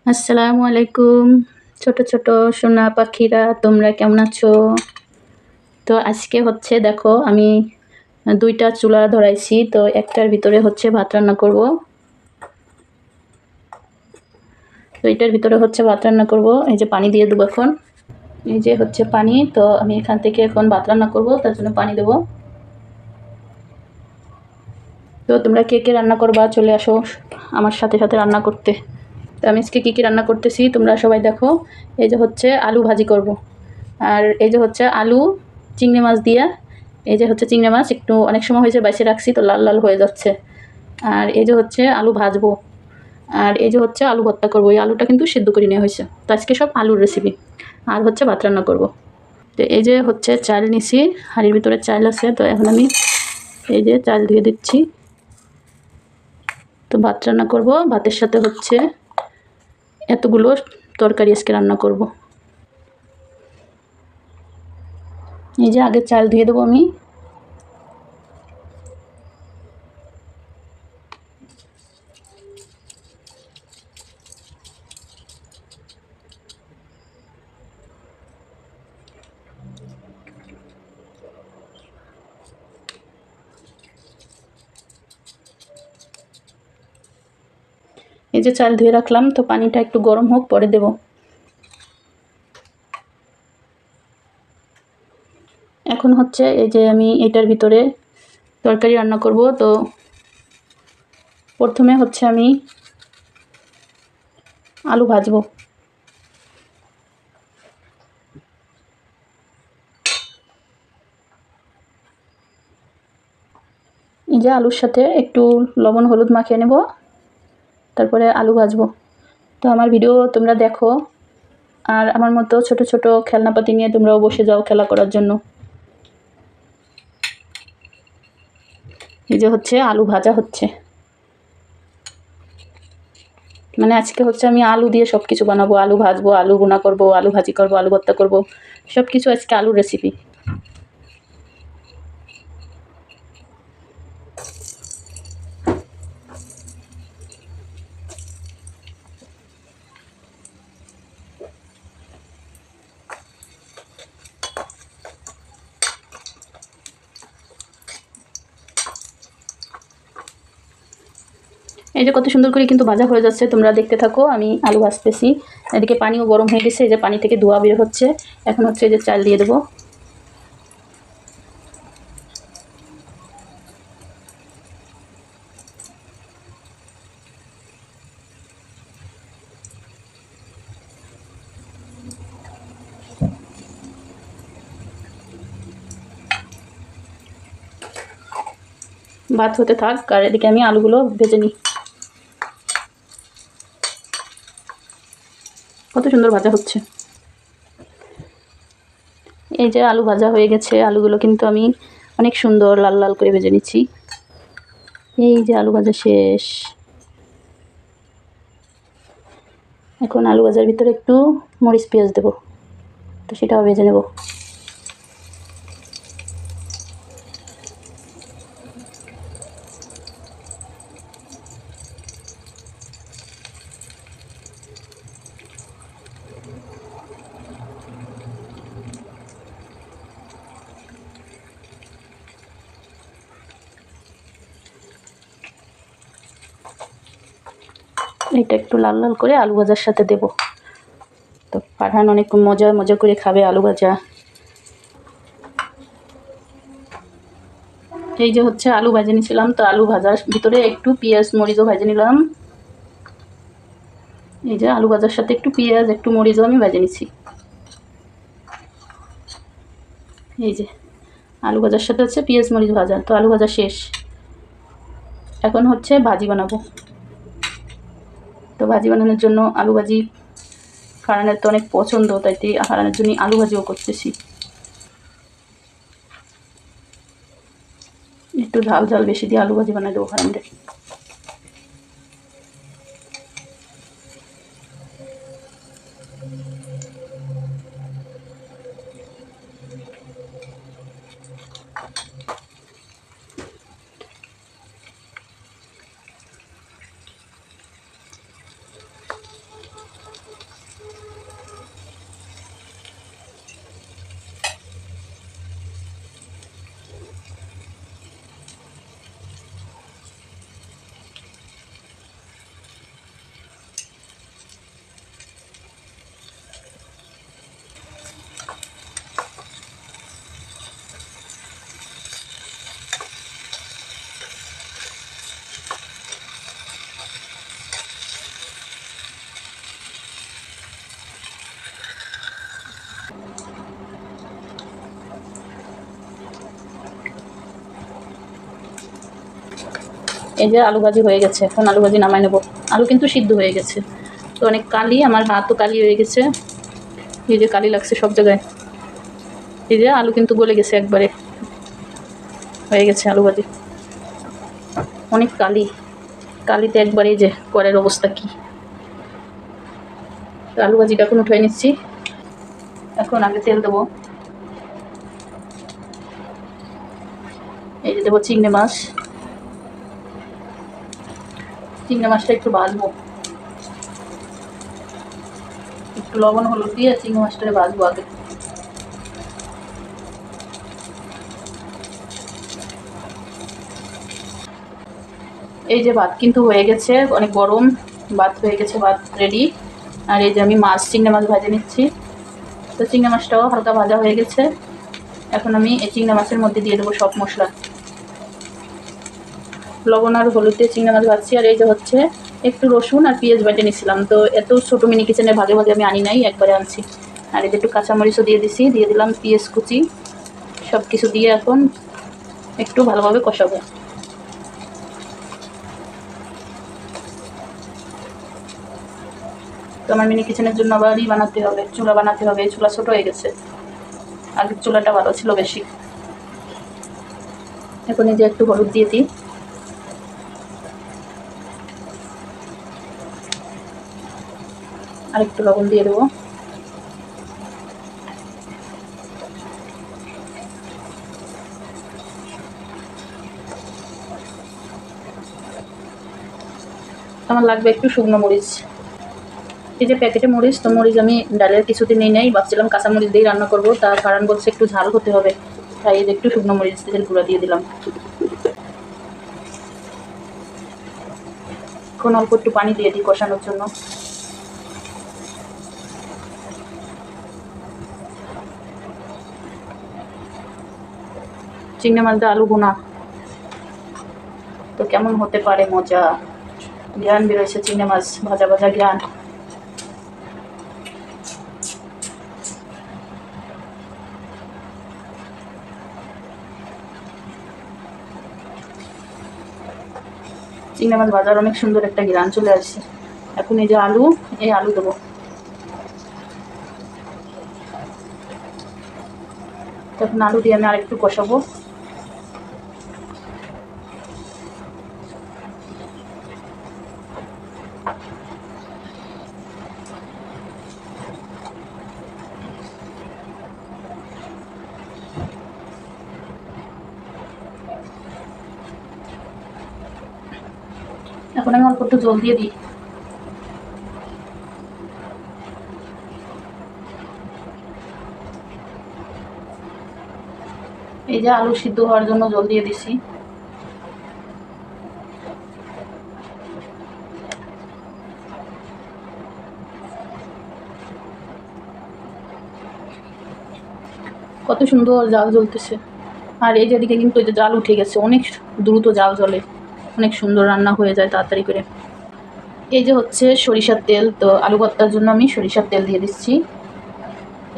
আসসালামু আলাইকুম। ছোট, ছোট সোনা পাখিরা তোমরা কেমন আছো? তো আজকে হচ্ছে দেখো আমি ২ টা চুলা ধরাইছি। তো একটার ভিতরে হচ্ছে ভাত রান্না করব। তো এটার ভিতরে হচ্ছে ভাত রান্না করব। এই যে পানি দিয়ে দেবো এখন। এই যে হচ্ছে পানি। তো আমি এখান থেকে এখন ভাত রান্না করব, তার জন্য পানি দেব। তো তোমরা কে, কে রান্না করবা চলে আসো আমার সাথে, সাথে রান্না করতে। তো আমি আজকে কী রান্না করতেছি তোমরা সবাই দেখো। এই যে হচ্ছে আলু ভাজি করব। আর এই যে হচ্ছে আলু চিংড়ি মাছ দিয়ে, এই যে হচ্ছে চিংড়ি মাছ একটু অনেক সময় হয়েছে বাইসে রাখছি, তো লাল লাল হয়ে যাচ্ছে। আর এই যে হচ্ছে আলু ভাজবো। আর এই যে হচ্ছে আলু ভর্তা করবো। এই আলুটা কিন্তু সেদ্ধ করে নেওয়া হয়েছে। তো আজকে সব আলুর রেসিপি। আর হচ্ছে ভাত রান্না করব। তো এই যে হচ্ছে চাল নিছি, হাঁড়ির ভিতরে চাল আছে। তো এখন আমি এই যে চাল ধুয়ে দিচ্ছি। তো ভাত রান্না করব, ভাতের সাথে হচ্ছে এতগুলো তরকারি আজকে রান্না করব। এই যে আগে চাল ধুয়ে দেবো আমি। এই যে চাল ধুয়ে রাখলাম, তো পানিটা একটু গরম হোক, পরে দেব। এখন হচ্ছে এই যে আমি এটার ভিতরে তরকারি রান্না করব। তো প্রথমে হচ্ছে আমি আলু ভাজবো। এই যে আলুর সাথে একটু লবণ হলুদ মাখিয়ে নেব, তারপরে আলু ভাজবো। তো আমার ভিডিও তোমরা দেখো, আর আমার মতো ছোট ছোট খেলনাপাতি নিয়ে তোমরাও বসে যাও খেলা করার জন্য। এই যে হচ্ছে আলু ভাজা হচ্ছে, মানে আজকে হচ্ছে আমি আলু দিয়ে সব কিছু বানাবো। আলু ভাজবো, আলু ভুনা করবো, আলু ভাজি করবো, আলু ভর্তা করবো, সব কিছু আজকে আলুর রেসিপি। এই যে কত সুন্দর করে কিন্তু ভাজা হয়ে যাচ্ছে, তোমরা দেখতে থাকো। আমি আলু ভাজতেছি, এদিকে পানিও গরম হয়ে গেছে। এই যে পানি থেকে ধোয়া বের হচ্ছে। এখন হচ্ছে এই যে চাল দিয়ে দেবো। ভাত হতে থাক, আর এদিকে আমি আলুগুলো ভেজে নিই। কত সুন্দর ভাজা হচ্ছে। এই যে আলু ভাজা হয়ে গেছে। আলুগুলো কিন্তু আমি অনেক সুন্দর লাল লাল করে ভেজে নিচ্ছি। এই যে আলু ভাজা শেষ। এখন আলু ভাজার ভিতরে একটু মরিচ পেঁয়াজ দেবো, তো সেটাও ভেজে নেব। এটা একটু লাল লাল করে আলু ভাজার সাথে দেব। তো ফারহান অনেক মজা মজা করে খাবে আলু ভাজা। এই যে হচ্ছে আলু ভেজে নিয়েছিলাম, তো আলু ভাজার ভিতরে একটু পেঁয়াজ মরিচও ভেজে নিলাম। এই যে আলু ভাজার সাথে একটু পেঁয়াজ একটু মরিচও আমি ভেজে নিচ্ছি। এই যে আলু ভাজার সাথে হচ্ছে পেঁয়াজ মরিচ ভাজা। তো আলু ভাজা শেষ। এখন হচ্ছে ভাজি বানাবো। তো ভাজি বানানোর জন্য আলু ভাজি ফারহানের তো অনেক পছন্দ, তাই ফারহানের জন্য আলু ভাজিও করতেছি। একটু ঝাল ঝাল বেশি দিয়ে আলু ভাজি বানাই দেবো ফারহানদের। এই যে আলু ভাজি হয়ে গেছে, এখন আলু ভাজি নামাই নেবো। আলু কিন্তু সিদ্ধ হয়ে গেছে, তো অনেক কালি, আমার হাতও কালি হয়ে গেছে। এই যে কালি লাগছে সব জায়গায়। এই যে আলু কিন্তু গলে গেছে একবারে, হয়ে গেছে আলু ভাজি। অনেক কালি, কালিতে একবারে এই যে কড়াইয়ের অবস্থা কি। তো আলু ভাজিটা এখন উঠে নিচ্ছি। এখন আগে তেল দেবো। এই যে দেবো চিংড়ি মাছ। চিংড়ি মাছটা একটু ভাজবো, একটু লবণ হলুদ দিয়ে চিংড়ি মাছটা ভাজবো আগে। এই যে ভাত কিন্তু হয়ে গেছে, অনেক গরম ভাত হয়ে গেছে, ভাত রেডি। আর এই যে আমি মাছ, চিংড়ি মাছ ভাজে নিচ্ছি। তো চিংড়ি মাছটাও হালকা ভাজা হয়ে গেছে। এখন আমি এই চিংড়ি মাছের মধ্যে দিয়ে দেবো সব মশলা, লবণ আর হলুদ দিয়ে চিংড়ি মাছ ভাজছি। আর এই যে হচ্ছে একটু রসুন আর পেঁয়াজ বেটে নিয়েছিলাম, তো এত ছোটো মিনি কিচেনে ভাগে ভাগে আমি আনি নাই, একবারে আনছি। আর এই যে একটু কাঁচামরিচও দিয়ে দিছি, দিয়ে দিলাম পেঁয়াজ কুচি, সব কিছু দিয়ে এখন একটু ভালোভাবে কষাবো। তো আমার মিনি কিচেনের জন্য আবারই বানাতে হবে, চুলা বানাতে হবে। চুলা ছোটো হয়ে গেছে, আগের চুলাটা ভালো ছিল বেশি। এখন এই যে একটু হলুদ দিয়ে দিই, আর একটু লবণ দিয়ে দেবো। আমার লাগবে একটু শুকনো মরিচ, এই যে প্যাকেটে মরিচ, তো মরিচ আমি ডালের কিছুদিন নেই নাই, ভাবছিলাম কাঁচা মরিচ দিয়েই রান্না করবো, তার কারণ বলছে একটু ঝাল হতে হবে, তাই এই যে একটু শুকনো মরিচ তেল গুঁড়া দিয়ে দিলাম। এখন অল্প একটু পানি দিয়ে দিই কষানোর জন্য। চিংড়ি মাছ দিয়ে আলু ভুনা, তো কেমন হতে পারে মজা। ঘ্রাণ বেরোয়েছে, চিংড়ি মাছ ভাজা ভাজা ঘ্রাণ। চিংড়ি মাছ ভাজার অনেক সুন্দর একটা ঘ্রাণ চলে আসছে। এখন এই যে আলু, এই আলু দেবো। এখন আলু দিয়ে আমি আরেকটু কষাবো। এখন আমি অল্প একটু জল দিয়ে দিই। এই যে আলু সিদ্ধ হওয়ার জন্য জল দিয়ে দিছি। কত সুন্দর জাল জ্বলতেছে। আর এই যেদিকে কিন্তু এই যে জাল উঠে গেছে, অনেক দ্রুত জাল জ্বলে, অনেক সুন্দর রান্না হয়ে যায় তাড়াতাড়ি করে। এই যে হচ্ছে সরিষার তেল, তো আলু ভর্তার জন্য আমি সরিষার তেল দিয়ে দিচ্ছি।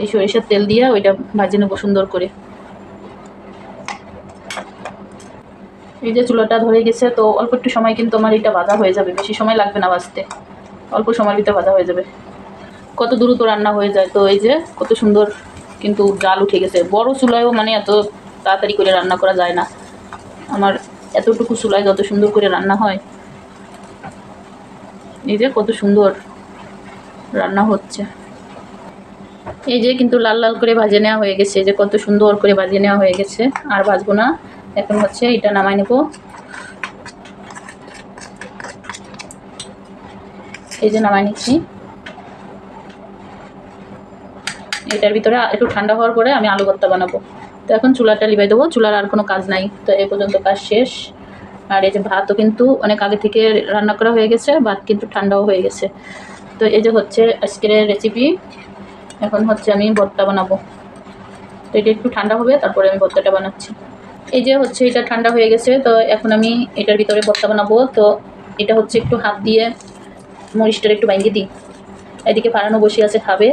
এই সরিষার তেল দিয়ে ওইটা ভাজি নেবো সুন্দর করে। এই যে চুলাটা ধরে গেছে, তো অল্প একটু সময় কিন্তু আমার এটা ভাজা হয়ে যাবে, বেশি সময় লাগবে না ভাজতে, অল্প সময়ের ভিতরে ভাজা হয়ে যাবে। কত দ্রুত রান্না হয়ে যায়। তো এই যে কত সুন্দর কিন্তু জাল উঠে গেছে। বড় চুলায়ও মানে এত তাড়াতাড়ি করে রান্না করা যায় না, আমার এতটুকু চুলায় যত সুন্দর করে রান্না হয়। এই যে কত সুন্দর রান্না হচ্ছে। এই যে কিন্তু লাল লাল করে ভাজে নেওয়া হয়ে গেছে, যে কত সুন্দর করে ভাজিয়ে নেওয়া হয়ে গেছে। আর ভাজবো না, এখন হচ্ছে এটা নামাই নেব। এই যে নামাই নিচ্ছি। এটার ভিতরে একটু ঠান্ডা হওয়ার পরে আমি আলু ভর্তা বানাবো। তো এখন চুলাটা লিবাই দেবো, চুলার আর কোনো কাজ নাই। তো এই পর্যন্ত কাজ শেষ। আর এই যে ভাতও কিন্তু অনেক আগে থেকে রান্না করা হয়ে গেছে, ভাত কিন্তু ঠান্ডাও হয়ে গেছে। তো এই যে হচ্ছে আজকের রেসিপি। এখন হচ্ছে আমি ভর্তা বানাবো, তো এটা একটু ঠান্ডা হবে, তারপরে আমি ভর্তাটা বানাচ্ছি। এই যে হচ্ছে এটা ঠান্ডা হয়ে গেছে, তো এখন আমি এটার ভিতরে ভর্তা বানাবো। তো এটা হচ্ছে একটু হাত দিয়ে মরিচটার একটু ভাঙিয়ে দিই। এদিকে ফারানও বসে আছে খাবে।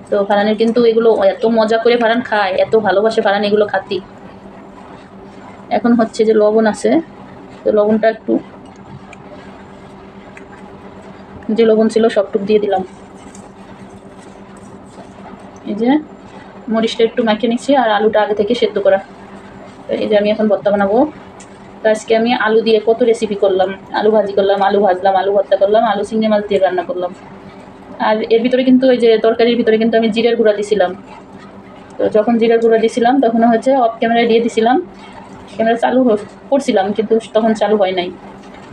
তো ফারানের কিন্তু এগুলো এত মজা করে ফারান খায়, এত ভালোবাসে ফারান এগুলো খাতি। এখন হচ্ছে যে লবণ আছে, তো লবণটা একটু, যে লবণ ছিল সবটুক দিয়ে দিলাম। এই যে মরিচটা একটু মাখিয়ে নিচ্ছি, আর আলুটা আগে থেকে সেদ্ধ করা। তো এই যে আমি এখন ভর্তা বানাবো। তো আজকে আমি আলু দিয়ে কত রেসিপি করলাম, আলু ভাজি করলাম, আলু ভাজলাম, আলু ভর্তা করলাম, আলু চিংড়ি মাছ দিয়ে রান্না করলাম। আর এর ভিতরে কিন্তু ওই যে তরকারির ভিতরে কিন্তু আমি জিরার গুঁড়া দিছিলাম। তো যখন জিরার গুঁড়া দিছিলাম তখন হচ্ছে অফ ক্যামেরায় দিয়ে দিছিলাম, ক্যামেরা চালু করছিলাম কিন্তু তখন চালু হয় নাই।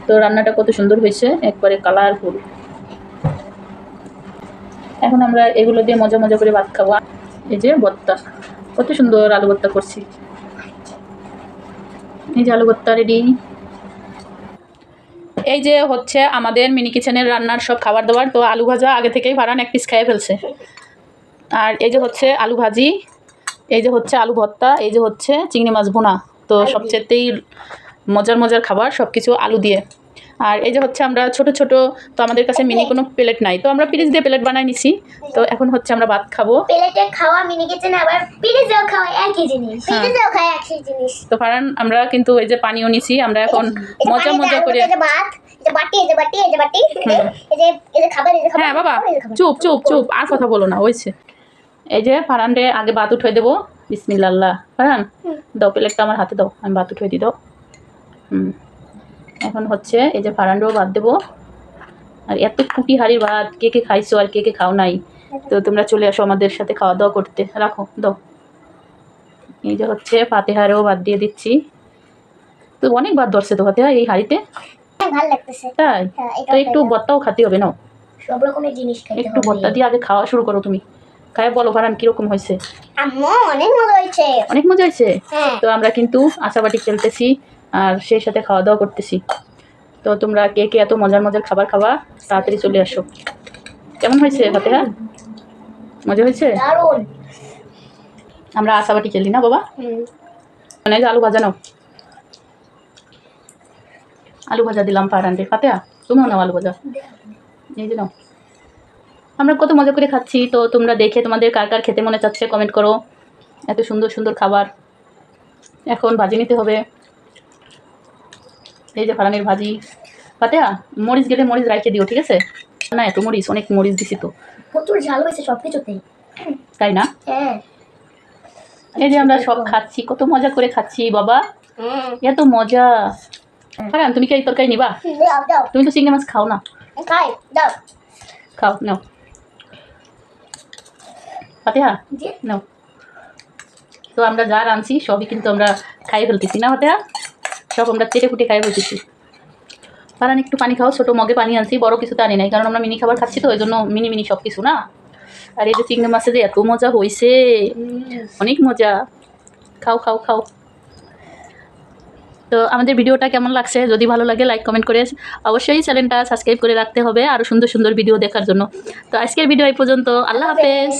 তো রান্নাটা কত সুন্দর হয়েছে, একবারে কালারফুল। এখন আমরা এগুলো দিয়ে মজা মজা করে ভাত খাবো। এই যে ভর্তা, কত সুন্দর আলু ভর্তা করছি। এই যে আলু ভর্তা রেডি। এই যে হচ্ছে আমাদের মিনি কিচেনের রান্নার সব খাবার দাবার। তো আলু ভাজা আগে থেকেই ফারহান এক পিস খেয়ে ফেলছে। আর এই যে হচ্ছে আলু ভাজি, এই যে হচ্ছে আলু ভর্তা, এই যে হচ্ছে চিংড়ি মাছ ভুনা। তো সবচেয়েতেই মজার মজার খাবার সব কিছু আলু দিয়ে। আর এই যে হচ্ছে আমরা ছোট ছোট, তো আমাদের কাছে মিনি কোনো প্লেট নাই, তো আমরা পিরিচ দিয়ে প্লেট বানাই নিছি। তো এখন হচ্ছে আমরা ভাত খাবো। প্লেটে খাওয়া মিনি কিচেনে আবার পিরিচেও খাওয়া একই জিনিস, পিরিচেও খাওয়া একই জিনিস। তো ফারহান আমরা কিন্তু এই যে পানিও নিছি, আমরা এখন মজা মজা করে। এই যে ভাত, এই যে বাটি, এই যে বাটি, এই যে বাটি, এই যে খাবার, এই যে খাবার। হ্যাঁ বাবা, চুপ চুপ চুপ, আর কথা বলো না, হয়েছে। এই যে ফারহানরে আগে ভাত উঠে দেবো। বিসমিল্লাহ। ফারহান দাও প্লেটটা আমার হাতে দাও, আমি ভাত উঠে দিই দাও। এখন হচ্ছে এই যে ফারহানরেও ভাত দেবো। আর এত খুঁটি হাড়ির ভাত কে কে খাইছো আর কে কে খাও নাই, তো তোমরা চলে আসো আমাদের সাথে খাওয়া দাওয়া করতে। রাখো দাও। এই যে হচ্ছে ফাতেহারেও ভাত দিয়ে দিচ্ছি। তো অনেক ভাত ধরছে তো ফাতেহা এই হাড়িতে, ভালো লাগতেছে তাই? তো একটু ভর্তাও খাতে হবে না, সব রকমের জিনিস খাইতে হবে। একটু ভর্তা দিয়ে আগে খাওয়া শুরু করো তুমি। খায় বলো ফারহান কিরকম হয়েছে। আম্মু অনেক মজা হয়েছে, অনেক মজা হয়েছে। হ্যাঁ। তো আমরা কিন্তু আশাবাটি খেলতেছি আর সেই সাথে খাওয়া দাওয়া করতেছি। তো তোমরা কে কে এত মজার মজার খাবার খাবা তাড়াতাড়ি চলে আসো। কেমন হয়েছে ফাতেহা, মজা হয়েছে? দারুণ। আমরা আশাবাটি খেলি না বাবা? মানে আলু ভাজা নাও, আলু ভাজা দিলাম ফারহানরে। ফাতেহা তুমিও নাও আলু ভাজা, এই যে নাও। আমরা কত মজা করে খাচ্ছি। তো তোমরা দেখে তোমাদের কার কার খেতে মনে চাচ্ছে কমেন্ট করো। এত সুন্দর সুন্দর খাবার। এখন ভাজি নিতে হবে। এই যে ফারহানের ভাজি। ফাতেহা মরিচ গেলে মরিচ রাইখে দিও, ঠিক আছে? না এত মরিচ, অনেক মরিচ দিছি তো। প্রচুর ঝাল হয়েছে সবকিছুতেই, তাই না? হ্যাঁ। এই যে আমরা সব খাচ্ছি, কত মজা করে খাচ্ছি বাবা, এত মজা। ফারহান তুমি কি এই তরকারি নিবা? দাও দাও, তুমি তো চিংড়ি মাছ খাও না। খাই দাও। খাও নাও ফাতেহা, জি। নাও। তো আমরা যা রাঁধছি সবই কিন্তু আমরা খাই ফেলতেছি না ফাতেহা, সব আমরা চেটে কুটে খাই ফেলতেছি। ফারহান একটু পানি খাও, ছোটো মগে পানি আনছি, বড় কিছুতে আনি নাই, কারণ আমরা মিনি খাবার খাচ্ছি তো ওই জন্য মিনি মিনি সব কিছু না। আর এই যে চিংড়ি মাছে যে এত মজা হয়েছে, অনেক মজা। খাও খাও খাও। তো আমাদের ভিডিওটা কেমন লাগছে, যদি ভালো লাগে লাইক কমেন্ট করে অবশ্যই চ্যানেলটা সাবস্ক্রাইব করে রাখতে হবে আরও সুন্দর সুন্দর ভিডিও দেখার জন্য। তো আজকের ভিডিও এই পর্যন্ত, আল্লাহ হাফেজ।